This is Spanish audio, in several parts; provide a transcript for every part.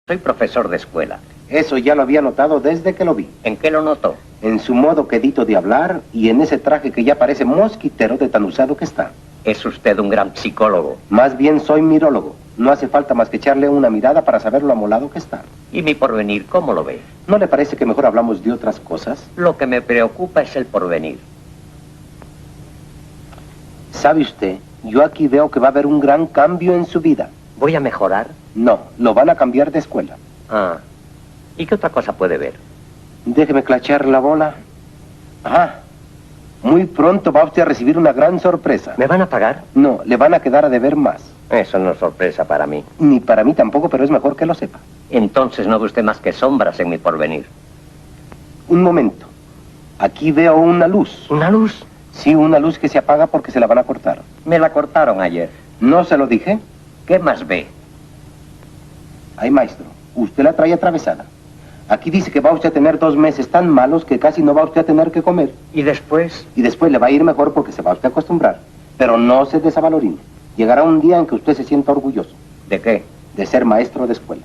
Soy profesor de escuela. Eso ya lo había notado desde que lo vi. ¿En qué lo notó? En su modo quedito de hablar y en ese traje que ya parece mosquitero de tan usado que está. Es usted un gran psicólogo. Más bien soy mirólogo. No hace falta más que echarle una mirada para saber lo amolado que está. ¿Y mi porvenir cómo lo ve? ¿No le parece que mejor hablamos de otras cosas? Lo que me preocupa es el porvenir. ¿Sabe usted? Yo aquí veo que va a haber un gran cambio en su vida. ¿Voy a mejorar? No, lo van a cambiar de escuela. Ah. ¿Y qué otra cosa puede ver? Déjeme clachar la bola. Ajá. Muy pronto va usted a recibir una gran sorpresa. ¿Me van a pagar? No, le van a quedar a deber más. Eso no es sorpresa para mí. Ni para mí tampoco, pero es mejor que lo sepa. Entonces no ve usted más que sombras en mi porvenir. Un momento. Aquí veo una luz. ¿Una luz? Sí, una luz que se apaga porque se la van a cortar. Me la cortaron ayer. ¿No se lo dije? ¿Qué más ve? Ay, maestro, usted la trae atravesada. Aquí dice que va usted a tener 2 meses tan malos que casi no va usted a tener que comer. ¿Y después? Y después le va a ir mejor porque se va usted a acostumbrar. Pero no se desavalorine. Llegará un día en que usted se sienta orgulloso. ¿De qué? De ser maestro de escuela.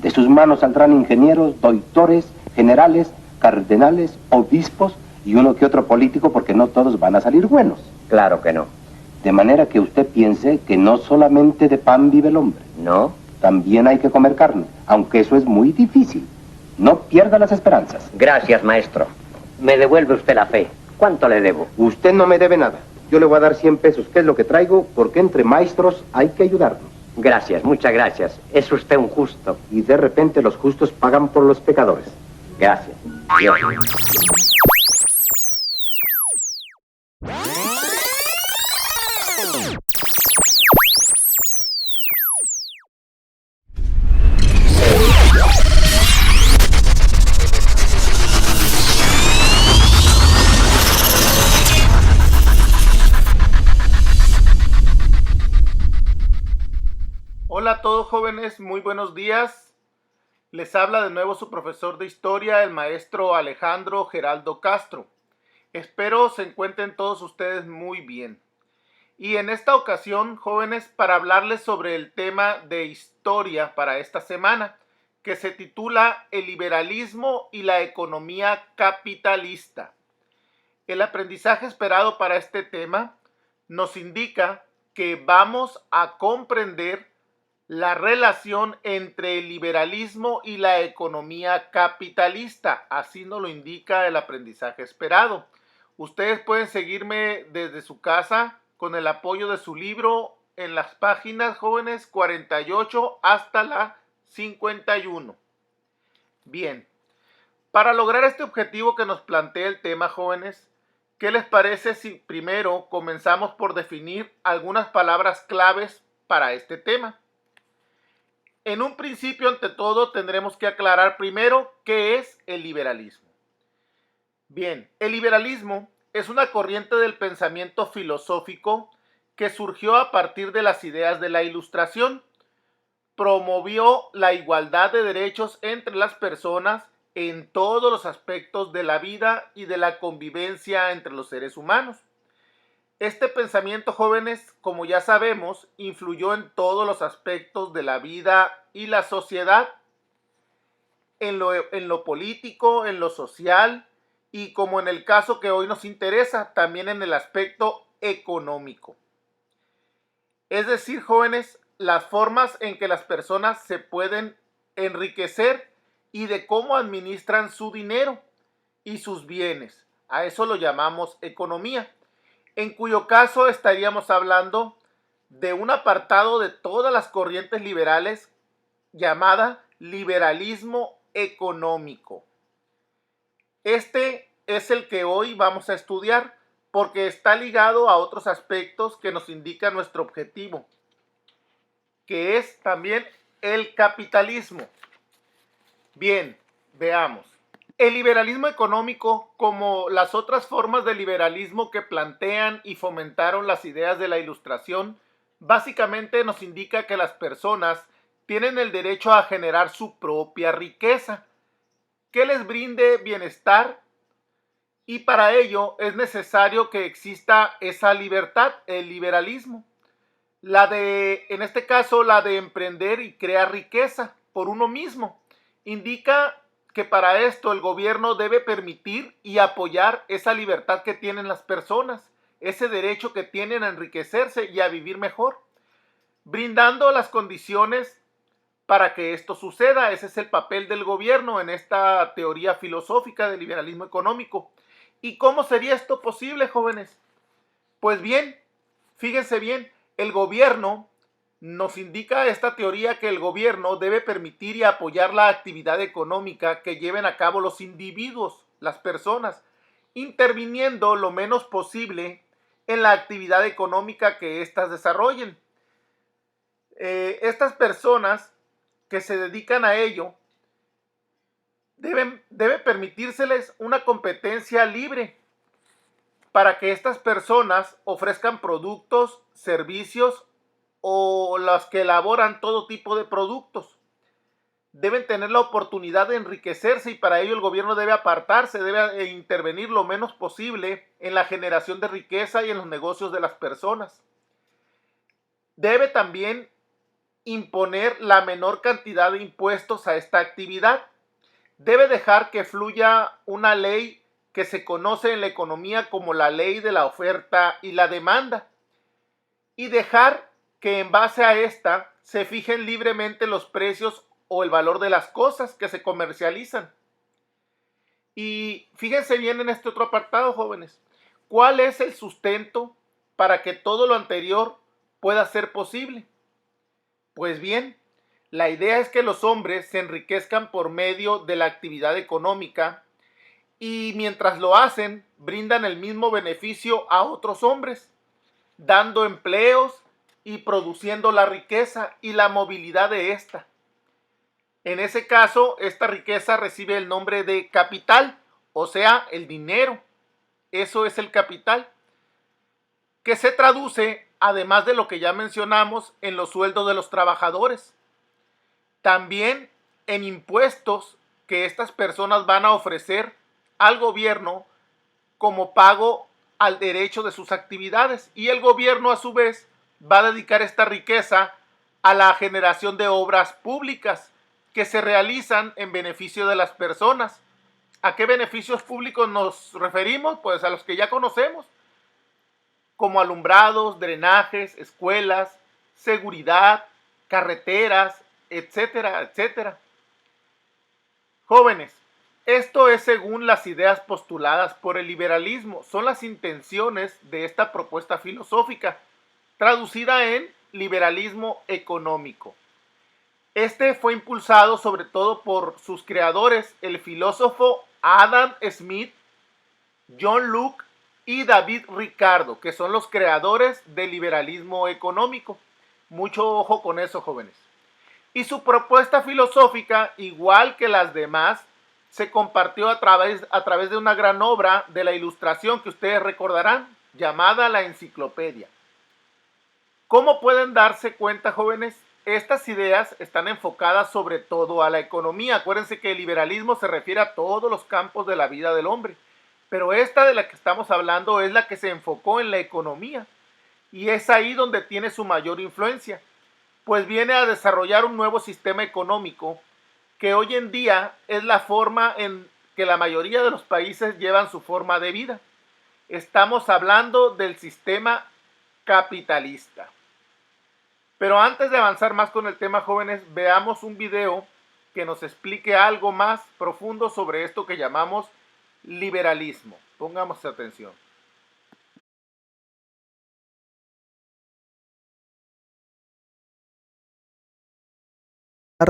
De sus manos saldrán ingenieros, doctores, generales, cardenales, obispos y uno que otro político porque no todos van a salir buenos. Claro que no. De manera que usted piense que no solamente de pan vive el hombre. ¿No? También hay que comer carne, aunque eso es muy difícil. No pierda las esperanzas. Gracias, maestro. Me devuelve usted la fe. ¿Cuánto le debo? Usted no me debe nada. Yo le voy a dar 100 pesos, que es lo que traigo, porque entre maestros hay que ayudarnos. Gracias, muchas gracias. Es usted un justo. Y de repente los justos pagan por los pecadores. Gracias. Dios. Hola a todos jóvenes, muy buenos días. Les habla de nuevo su profesor de historia, el maestro Alejandro Geraldo Castro. Espero se encuentren todos ustedes muy bien. Y en esta ocasión, jóvenes, para hablarles sobre el tema de historia para esta semana, que se titula El liberalismo y la economía capitalista. El aprendizaje esperado para este tema nos indica que vamos a comprender la relación entre el liberalismo y la economía capitalista. Así nos lo indica el aprendizaje esperado. Ustedes pueden seguirme desde su casa con el apoyo de su libro en las páginas, jóvenes, 48 hasta la 51. Bien, para lograr este objetivo que nos plantea el tema, jóvenes, ¿qué les parece si primero comenzamos por definir algunas palabras claves para este tema? En un principio, ante todo, tendremos que aclarar primero qué es el liberalismo. Bien, el liberalismo es una corriente del pensamiento filosófico que surgió a partir de las ideas de la Ilustración. Promovió la igualdad de derechos entre las personas en todos los aspectos de la vida y de la convivencia entre los seres humanos. Este pensamiento, jóvenes, como ya sabemos, influyó en todos los aspectos de la vida y la sociedad, en lo político, en lo social y, como en el caso que hoy nos interesa, también en el aspecto económico. Es decir, jóvenes, las formas en que las personas se pueden enriquecer y de cómo administran su dinero y sus bienes. A eso lo llamamos economía, en cuyo caso estaríamos hablando de un apartado de todas las corrientes liberales llamada liberalismo económico. Este es el que hoy vamos a estudiar porque está ligado a otros aspectos que nos indican nuestro objetivo, que es también el capitalismo. Bien, veamos. El liberalismo económico, como las otras formas de liberalismo que plantean y fomentaron las ideas de la Ilustración, básicamente nos indica que las personas tienen el derecho a generar su propia riqueza, que les brinde bienestar, y para ello es necesario que exista esa libertad, el liberalismo. En este caso, la de emprender y crear riqueza, por uno mismo. Indica que para esto el gobierno debe permitir y apoyar esa libertad que tienen las personas, ese derecho que tienen a enriquecerse y a vivir mejor, brindando las condiciones para que esto suceda. Ese es el papel del gobierno en esta teoría filosófica del liberalismo económico. ¿Y cómo sería esto posible, jóvenes? Pues bien, fíjense bien, el gobierno nos indica esta teoría que el gobierno debe permitir y apoyar la actividad económica que lleven a cabo los individuos, las personas, interviniendo lo menos posible en la actividad económica que éstas desarrollen. Estas personas que se dedican a ello debe permitírseles una competencia libre para que estas personas ofrezcan productos, servicios o las que elaboran todo tipo de productos. Deben tener la oportunidad de enriquecerse y para ello el gobierno debe apartarse, debe intervenir lo menos posible en la generación de riqueza y en los negocios de las personas. Debe también imponer la menor cantidad de impuestos a esta actividad. Debe dejar que fluya una ley que se conoce en la economía como la ley de la oferta y la demanda, y dejar que en base a esta se fijen libremente los precios o el valor de las cosas que se comercializan. Y fíjense bien en este otro apartado, jóvenes. ¿Cuál es el sustento para que todo lo anterior pueda ser posible? Pues bien, la idea es que los hombres se enriquezcan por medio de la actividad económica y mientras lo hacen, brindan el mismo beneficio a otros hombres, dando empleos y produciendo la riqueza y la movilidad de esta. En ese caso, esta riqueza recibe el nombre de capital, o sea, el dinero. Eso es el capital, que se traduce, además de lo que ya mencionamos, en los sueldos de los trabajadores. También en impuestos que estas personas van a ofrecer al gobierno como pago al derecho de sus actividades. Y el gobierno, a su vez, va a dedicar esta riqueza a la generación de obras públicas que se realizan en beneficio de las personas. ¿A qué beneficios públicos nos referimos? Pues a los que ya conocemos, como alumbrados, drenajes, escuelas, seguridad, carreteras, etcétera, etcétera. Jóvenes, esto es según las ideas postuladas por el liberalismo, son las intenciones de esta propuesta filosófica, traducida en liberalismo económico. Este fue impulsado sobre todo por sus creadores, el filósofo Adam Smith, John Locke y David Ricardo, que son los creadores del liberalismo económico. Mucho ojo con eso, jóvenes. Y su propuesta filosófica, igual que las demás, se compartió a través de una gran obra de la Ilustración que ustedes recordarán, llamada La Enciclopedia. ¿Cómo pueden darse cuenta, jóvenes? Estas ideas están enfocadas sobre todo a la economía. Acuérdense que el liberalismo se refiere a todos los campos de la vida del hombre, pero esta de la que estamos hablando es la que se enfocó en la economía y es ahí donde tiene su mayor influencia, pues viene a desarrollar un nuevo sistema económico que hoy en día es la forma en que la mayoría de los países llevan su forma de vida. Estamos hablando del sistema capitalista. Pero antes de avanzar más con el tema, jóvenes, veamos un video que nos explique algo más profundo sobre esto que llamamos liberalismo. Pongamos atención.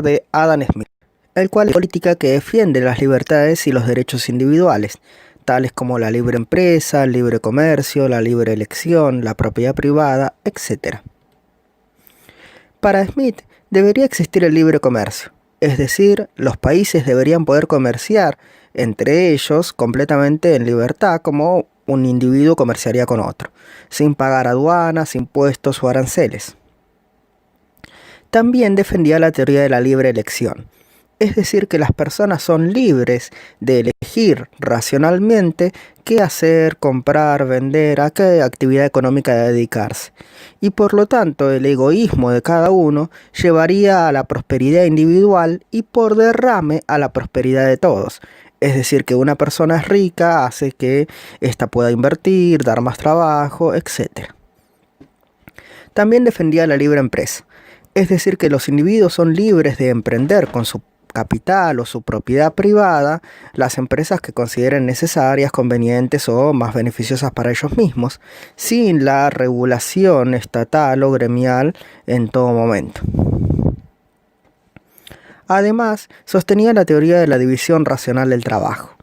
De Adam Smith, el cual es política que defiende las libertades y los derechos individuales, tales como la libre empresa, el libre comercio, la libre elección, la propiedad privada, etc. Para Smith debería existir el libre comercio, es decir, los países deberían poder comerciar entre ellos completamente en libertad como un individuo comerciaría con otro, sin pagar aduanas, impuestos o aranceles. También defendía la teoría de la libre elección, Es decir, que las personas son libres de elegir racionalmente qué hacer, comprar, vender, a qué actividad económica dedicarse. Y por lo tanto, el egoísmo de cada uno llevaría a la prosperidad individual y por derrame a la prosperidad de todos. Es decir, que una persona es rica hace que ésta pueda invertir, dar más trabajo, etc. También defendía la libre empresa. Es decir, que los individuos son libres de emprender con su capital o su propiedad privada las empresas que consideren necesarias, convenientes o más beneficiosas para ellos mismos, sin la regulación estatal o gremial en todo momento. Además, sostenía la teoría de la división racional del trabajo.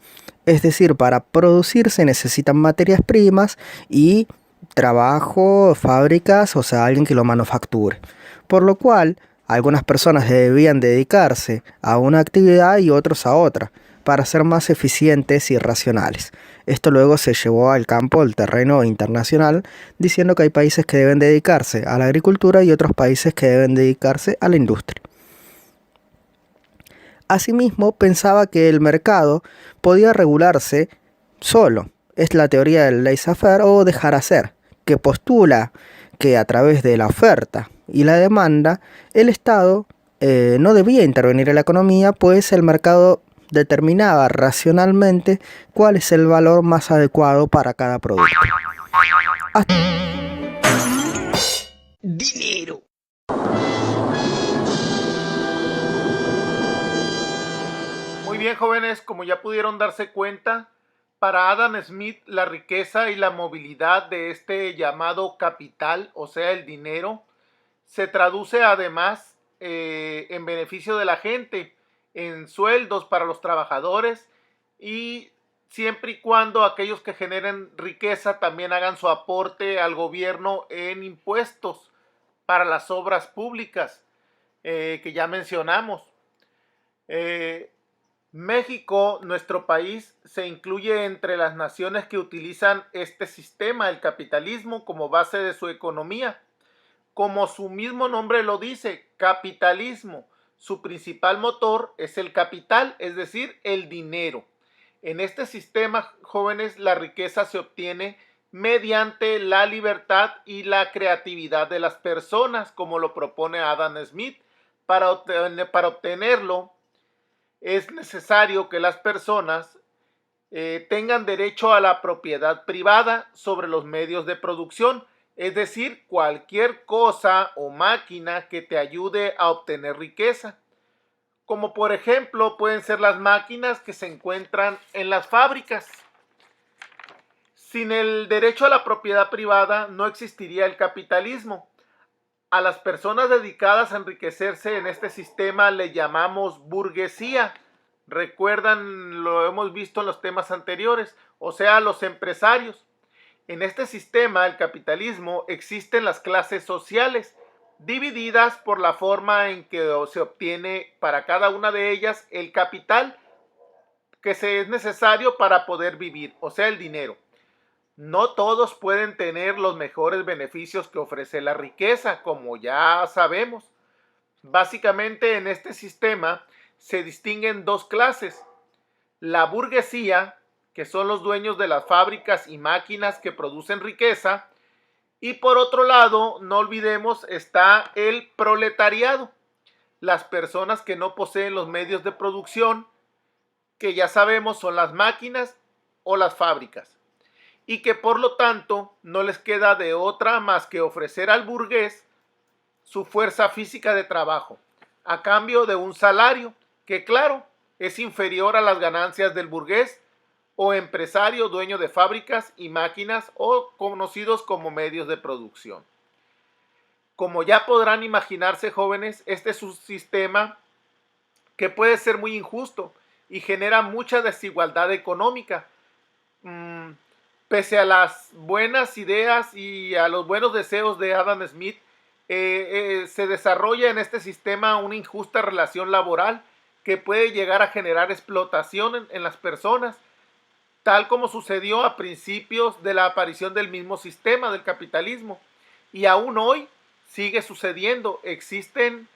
Es decir, para producir se necesitan materias primas y trabajo, fábricas, o sea, alguien que lo manufacture. Por lo cual, algunas personas debían dedicarse a una actividad y otros a otra, para ser más eficientes y racionales. Esto luego se llevó al campo del terreno internacional, diciendo que hay países que deben dedicarse a la agricultura y otros países que deben dedicarse a la industria. Asimismo, pensaba que el mercado podía regularse solo. Es la teoría del laissez-faire o dejar hacer, que postula que a través de la oferta y la demanda, el Estado no debía intervenir en la economía, pues el mercado determinaba racionalmente cuál es el valor más adecuado para cada producto. Dinero. Muy bien, jóvenes, como ya pudieron darse cuenta, para Adam Smith la riqueza y la movilidad de este llamado capital, o sea, el dinero, se traduce además en beneficio de la gente, en sueldos para los trabajadores y siempre y cuando aquellos que generen riqueza también hagan su aporte al gobierno en impuestos para las obras públicas que ya mencionamos. México, nuestro país, se incluye entre las naciones que utilizan este sistema, el capitalismo, como base de su economía. Como su mismo nombre lo dice, capitalismo, su principal motor es el capital, es decir, el dinero. En este sistema, jóvenes, la riqueza se obtiene mediante la libertad y la creatividad de las personas, como lo propone Adam Smith. Para obtenerlo, es necesario que las personas tengan derecho a la propiedad privada sobre los medios de producción, es decir, cualquier cosa o máquina que te ayude a obtener riqueza. Como por ejemplo pueden ser las máquinas que se encuentran en las fábricas. Sin el derecho a la propiedad privada no existiría el capitalismo. A las personas dedicadas a enriquecerse en este sistema le llamamos burguesía. Recuerdan, lo hemos visto en los temas anteriores, o sea, los empresarios. En este sistema, el capitalismo, existen las clases sociales, divididas por la forma en que se obtiene para cada una de ellas el capital que es necesario para poder vivir, o sea, el dinero. No todos pueden tener los mejores beneficios que ofrece la riqueza, como ya sabemos. Básicamente en este sistema se distinguen dos clases. La burguesía, que son los dueños de las fábricas y máquinas que producen riqueza, y por otro lado, no olvidemos, está el proletariado, las personas que no poseen los medios de producción, que ya sabemos son las máquinas o las fábricas, y que por lo tanto no les queda de otra más que ofrecer al burgués su fuerza física de trabajo, a cambio de un salario que, claro, es inferior a las ganancias del burgués o empresario dueño de fábricas y máquinas o conocidos como medios de producción. Como ya podrán imaginarse, jóvenes, este es un sistema que puede ser muy injusto y genera mucha desigualdad económica. Pese a las buenas ideas y a los buenos deseos de Adam Smith, se desarrolla en este sistema una injusta relación laboral que puede llegar a generar explotación en las personas, tal como sucedió a principios de la aparición del mismo sistema del capitalismo. Y aún hoy sigue sucediendo. Existen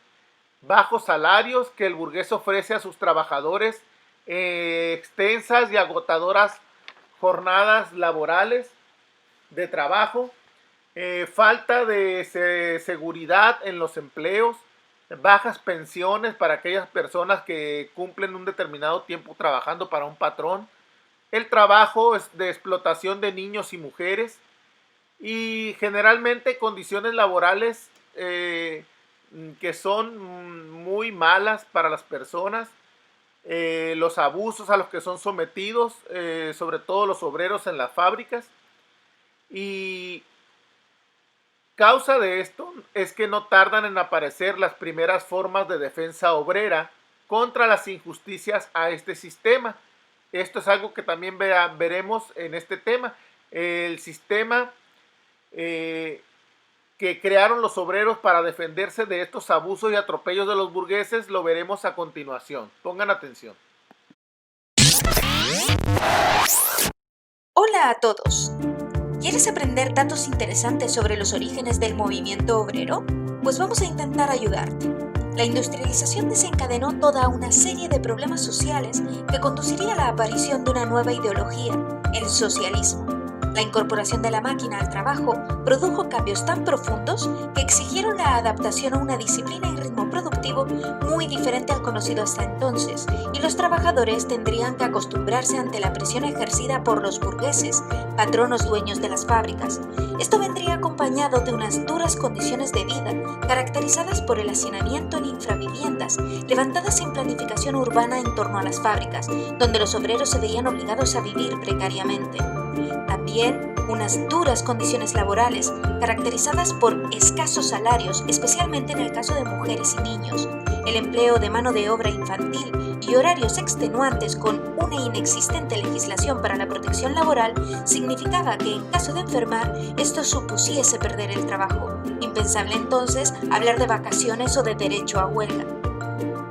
bajos salarios que el burgués ofrece a sus trabajadores, extensas y agotadoras jornadas laborales de trabajo, falta de seguridad en los empleos, bajas pensiones para aquellas personas que cumplen un determinado tiempo trabajando para un patrón, el trabajo de explotación de niños y mujeres y generalmente condiciones laborales que son muy malas para las personas, los abusos a los que son sometidos, sobre todo los obreros en las fábricas. Y causa de esto es que no tardan en aparecer las primeras formas de defensa obrera contra las injusticias a este sistema. Esto es algo que también veremos en este tema. El sistema que crearon los obreros para defenderse de estos abusos y atropellos de los burgueses lo veremos a continuación. Pongan atención. Hola a todos. ¿Quieres aprender datos interesantes sobre los orígenes del movimiento obrero? Pues vamos a intentar ayudarte. La industrialización desencadenó toda una serie de problemas sociales que conduciría a la aparición de una nueva ideología, el socialismo. La incorporación de la máquina al trabajo produjo cambios tan profundos que exigieron la adaptación a una disciplina y ritmo productivo muy diferente al conocido hasta entonces, y los trabajadores tendrían que acostumbrarse ante la presión ejercida por los burgueses, patronos dueños de las fábricas. Esto vendría acompañado de unas duras condiciones de vida, caracterizadas por el hacinamiento en infraviviendas, levantadas sin planificación urbana en torno a las fábricas, donde los obreros se veían obligados a vivir precariamente. También unas duras condiciones laborales, caracterizadas por escasos salarios, especialmente en el caso de mujeres y niños, el empleo de mano de obra infantil y horarios extenuantes con una inexistente legislación para la protección laboral, significaba que en caso de enfermar, esto supusiese perder el trabajo. Impensable entonces hablar de vacaciones o de derecho a huelga.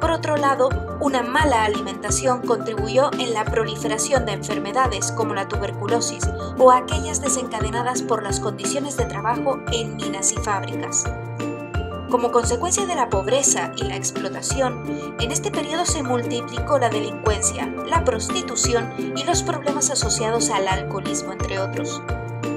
Por otro lado, una mala alimentación contribuyó en la proliferación de enfermedades como la tuberculosis o aquellas desencadenadas por las condiciones de trabajo en minas y fábricas. Como consecuencia de la pobreza y la explotación, en este periodo se multiplicó la delincuencia, la prostitución y los problemas asociados al alcoholismo, entre otros.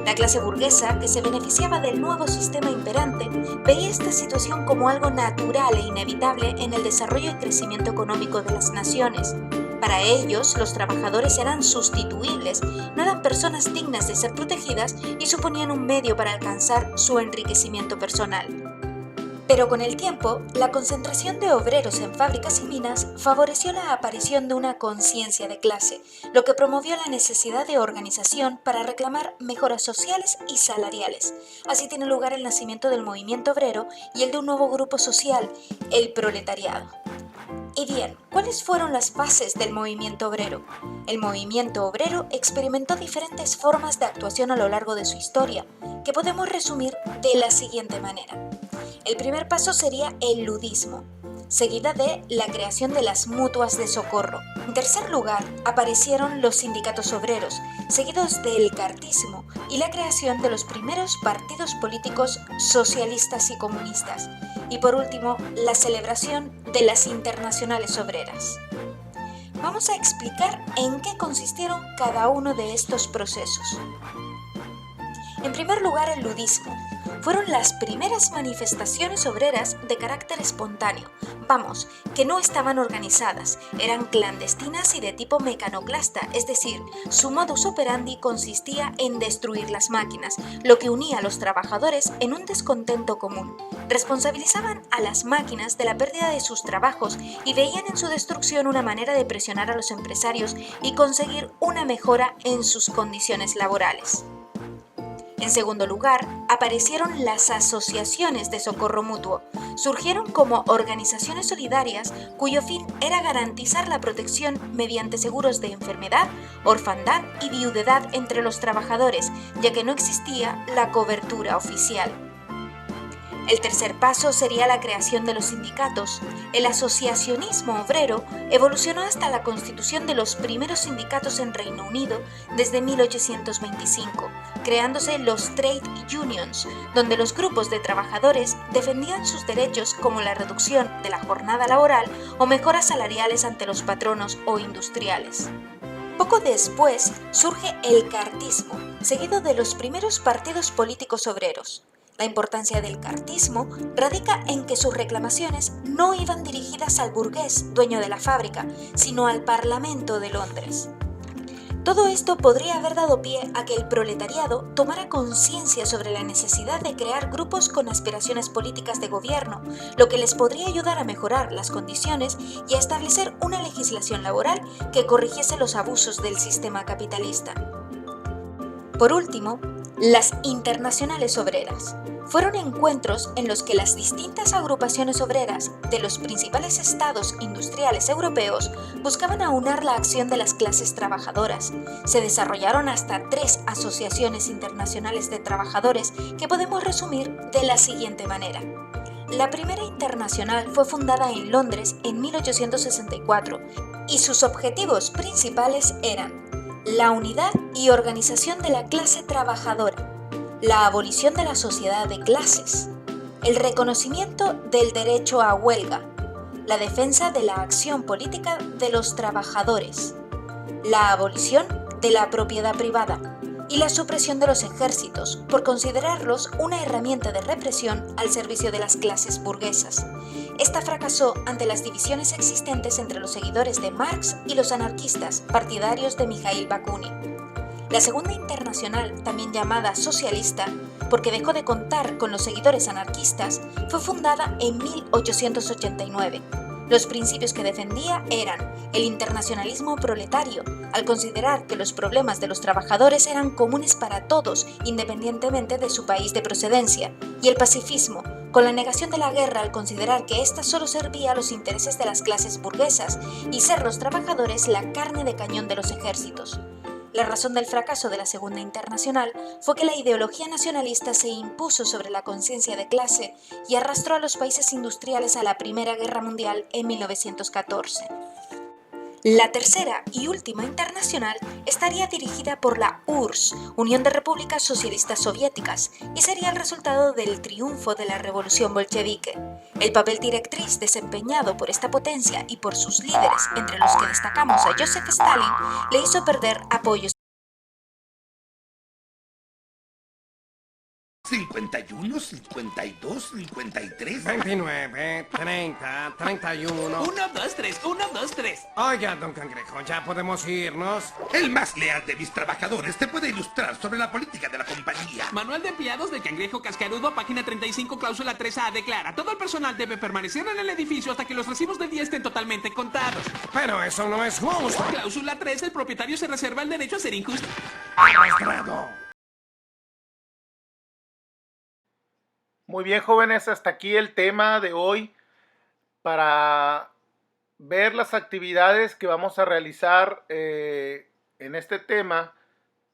La clase burguesa, que se beneficiaba del nuevo sistema imperante, veía esta situación como algo natural e inevitable en el desarrollo y crecimiento económico de las naciones. Para ellos, los trabajadores eran sustituibles, no eran personas dignas de ser protegidas y suponían un medio para alcanzar su enriquecimiento personal. Pero con el tiempo, la concentración de obreros en fábricas y minas favoreció la aparición de una conciencia de clase, lo que promovió la necesidad de organización para reclamar mejoras sociales y salariales. Así tiene lugar el nacimiento del movimiento obrero y el de un nuevo grupo social, el proletariado. Y bien, ¿cuáles fueron las bases del movimiento obrero? El movimiento obrero experimentó diferentes formas de actuación a lo largo de su historia, que podemos resumir de la siguiente manera. El primer paso sería el ludismo, seguida de la creación de las mutuas de socorro. En tercer lugar, aparecieron los sindicatos obreros, seguidos del cartismo y la creación de los primeros partidos políticos socialistas y comunistas. Y por último, la celebración de las internacionales obreras. Vamos a explicar en qué consistieron cada uno de estos procesos. En primer lugar, el ludismo. Fueron las primeras manifestaciones obreras de carácter espontáneo, que no estaban organizadas, eran clandestinas y de tipo mecanoclasta, es decir, su modus operandi consistía en destruir las máquinas, lo que unía a los trabajadores en un descontento común. Responsabilizaban a las máquinas de la pérdida de sus trabajos y veían en su destrucción una manera de presionar a los empresarios y conseguir una mejora en sus condiciones laborales. En segundo lugar, aparecieron las asociaciones de socorro mutuo. Surgieron como organizaciones solidarias cuyo fin era garantizar la protección mediante seguros de enfermedad, orfandad y viudedad entre los trabajadores, ya que no existía la cobertura oficial. El tercer paso sería la creación de los sindicatos. El asociacionismo obrero evolucionó hasta la constitución de los primeros sindicatos en Reino Unido desde 1825, creándose los trade unions, donde los grupos de trabajadores defendían sus derechos como la reducción de la jornada laboral o mejoras salariales ante los patronos o industriales. Poco después surge el cartismo, seguido de los primeros partidos políticos obreros. La importancia del cartismo radica en que sus reclamaciones no iban dirigidas al burgués, dueño de la fábrica, sino al Parlamento de Londres. Todo esto podría haber dado pie a que el proletariado tomara conciencia sobre la necesidad de crear grupos con aspiraciones políticas de gobierno, lo que les podría ayudar a mejorar las condiciones y a establecer una legislación laboral que corrigiese los abusos del sistema capitalista. Por último, las internacionales obreras. Fueron encuentros en los que las distintas agrupaciones obreras de los principales estados industriales europeos buscaban aunar la acción de las clases trabajadoras. Se desarrollaron hasta 3 asociaciones internacionales de trabajadores que podemos resumir de la siguiente manera. La primera internacional fue fundada en Londres en 1864 y sus objetivos principales eran la unidad y organización de la clase trabajadora, la abolición de la sociedad de clases, el reconocimiento del derecho a huelga, la defensa de la acción política de los trabajadores, la abolición de la propiedad privada y la supresión de los ejércitos por considerarlos una herramienta de represión al servicio de las clases burguesas. Esta fracasó ante las divisiones existentes entre los seguidores de Marx y los anarquistas partidarios de Mikhail Bakunin. La Segunda Internacional, también llamada socialista, porque dejó de contar con los seguidores anarquistas, fue fundada en 1889. Los principios que defendía eran el internacionalismo proletario, al considerar que los problemas de los trabajadores eran comunes para todos, independientemente de su país de procedencia, y el pacifismo, con la negación de la guerra al considerar que ésta solo servía a los intereses de las clases burguesas y ser los trabajadores la carne de cañón de los ejércitos. La razón del fracaso de la Segunda Internacional fue que la ideología nacionalista se impuso sobre la conciencia de clase y arrastró a los países industriales a la Primera Guerra Mundial en 1914. La tercera y última internacional estaría dirigida por la URSS, Unión de Repúblicas Socialistas Soviéticas, y sería el resultado del triunfo de la Revolución Bolchevique. El papel directriz desempeñado por esta potencia y por sus líderes, entre los que destacamos a Joseph Stalin, le hizo perder apoyos. 51, 52, 53. 29, 30, 31. 1, 2, 3, 1, 2, 3. Oiga, don Cangrejo, ¿ya podemos irnos? El más leal de mis trabajadores te puede ilustrar sobre la política de la compañía. Manual de empleados del Cangrejo Cascarudo, página 35, cláusula 3A, declara: todo el personal debe permanecer en el edificio hasta que los recibos del día estén totalmente contados. Pero eso no es justo. Cláusula 3, el propietario se reserva el derecho a ser injusto. Arrastrado. Muy bien, jóvenes, hasta aquí el tema de hoy. Para ver las actividades que vamos a realizar en este tema,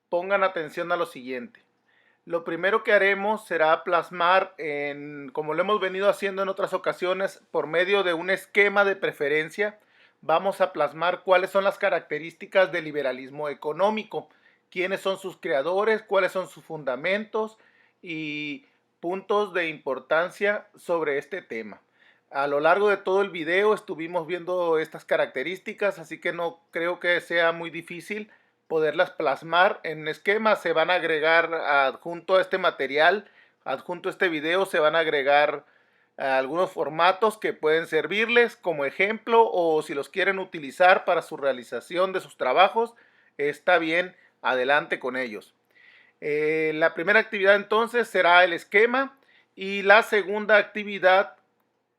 pongan atención a lo siguiente. Lo primero que haremos será plasmar, como lo hemos venido haciendo en otras ocasiones, por medio de un esquema de preferencia, vamos a plasmar cuáles son las características del liberalismo económico, quiénes son sus creadores, cuáles son sus fundamentos y puntos de importancia sobre este tema. A lo largo de todo el video estuvimos viendo estas características, así que no creo que sea muy difícil poderlas plasmar en esquemas. Se van a agregar adjunto a este material, adjunto a este video, se van a agregar algunos formatos que pueden servirles como ejemplo, o si los quieren utilizar para su realización de sus trabajos, está bien, adelante con ellos. La primera actividad entonces será el esquema, y la segunda actividad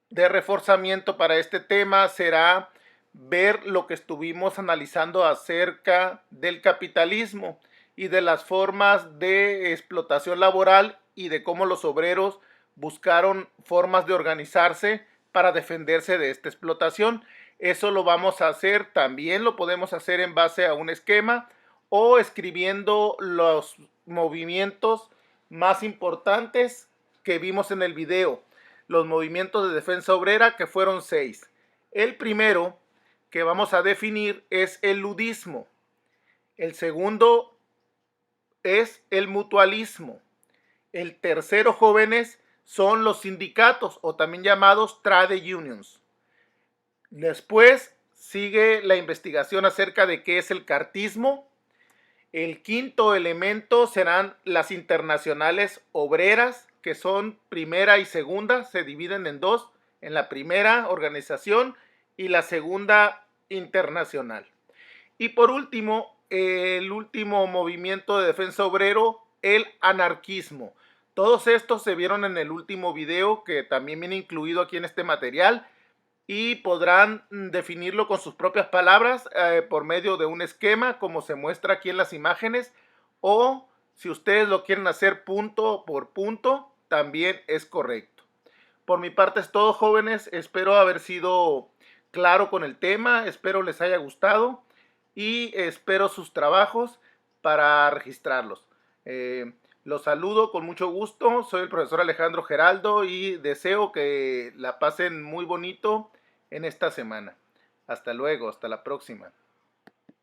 de reforzamiento para este tema será ver lo que estuvimos analizando acerca del capitalismo y de las formas de explotación laboral y de cómo los obreros buscaron formas de organizarse para defenderse de esta explotación. Eso lo vamos a hacer, también lo podemos hacer en base a un esquema o escribiendo los movimientos más importantes que vimos en el video, los movimientos de defensa obrera, que fueron 6. El primero que vamos a definir es el ludismo. El segundo es el mutualismo. El tercero, jóvenes, son los sindicatos o también llamados trade unions. Después sigue la investigación acerca de qué es el cartismo. El quinto elemento serán las internacionales obreras, que son primera y segunda, se dividen en dos, en la primera organización y la segunda internacional. Y por último, el último movimiento de defensa obrero, el anarquismo. Todos estos se vieron en el último video, que también viene incluido aquí en este material, y podrán definirlo con sus propias palabras por medio de un esquema, como se muestra aquí en las imágenes, o si ustedes lo quieren hacer punto por punto, también es correcto. Por mi parte es todo, jóvenes. Espero haber sido claro con el tema, espero les haya gustado y espero sus trabajos para registrarlos. Los saludo con mucho gusto, soy el profesor Alejandro Geraldo y deseo que la pasen muy bonito en esta semana. Hasta luego, hasta la próxima.